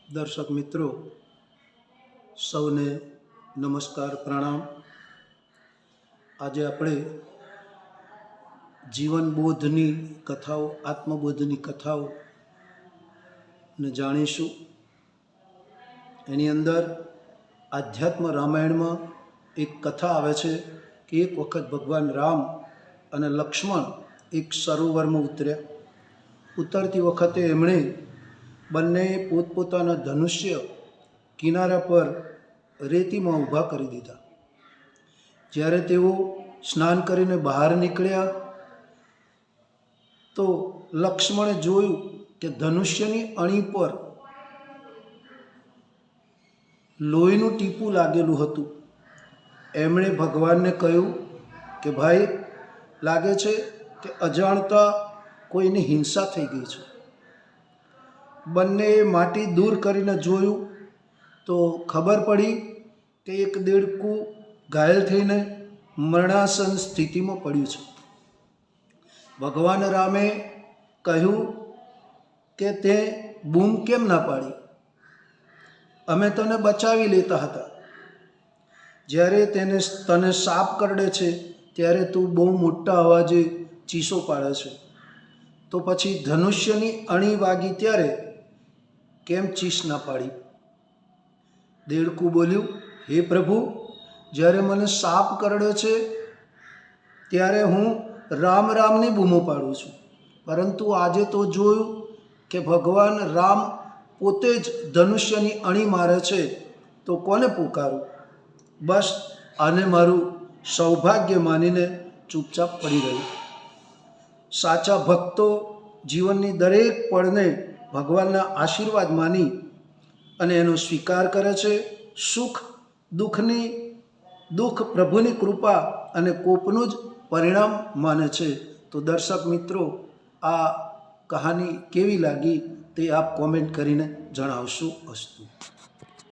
दर्शक मित्रों सौने नमस्कार प्रणाम। आज આપણે जीवन बोधनी कथाओं आत्मबोधनी कथाओं ने जाणीशुं। एनी अंदर आध्यात्म रामायण में एक कथा आवे छे कि एक वखत भगवान राम अने लक्ष्मण एक सरोवर में उतर्या। उतरती वखते एमणे बंने पोतपोताना धनुष्य किनारा पर रेती में ऊभा करी दीधा। ज्यारे तेओ स्नान करीने बहार निकळ्या तो लक्ष्मणे जोयुं के धनुष्यनी अणी पर लोहीनुं टीपू लागेलुं हतुं। एमणे भगवानने कह्युं के भाई लागे छे के अजाणता कोईनी हिंसा थई गई छे। बंने माटी दूर करीने जोयुं तो खबर पड़ी कि एक देड़कू घायल थईने मरणासन स्थिति में पड्युं छे। भगवान रामे कह्युं के ते बूम केम ना पाड़ी, अमे तने बचावी लेता हता। ज्यारे तने साप करडे छे त्यारे तू बहु मोटा अवाजे चीसो पाड़े छे, तो पछी धनुष्यनी अणी वागी त्यारे केम चीस ना पाड़ी। देड़कू बोल्युं, हे प्रभु, ज्यारे मने साप करडे छे त्यारे हूँ राम रामनी बूमो पाड़ू छूं, परंतु आजे तो जोयुं के भगवान राम पोते ज धनुष्यनी अणी मारे छे तो कोने पुकारूं। बस आने मारू सौभाग्य मानीने चूपचाप पड़ी रही। साचा भक्तो जीवननी दरेक पळने भगवानना आशीर्वाद मानी अने एनो स्वीकार करे छे। सुख दुख प्रभुनी कृपा अने कोपनुं ज परिणाम माने छे। तो दर्शक मित्रों आ कहानी केवी लागी ते आप कॉमेंट करीने जणावशो। अस्तु।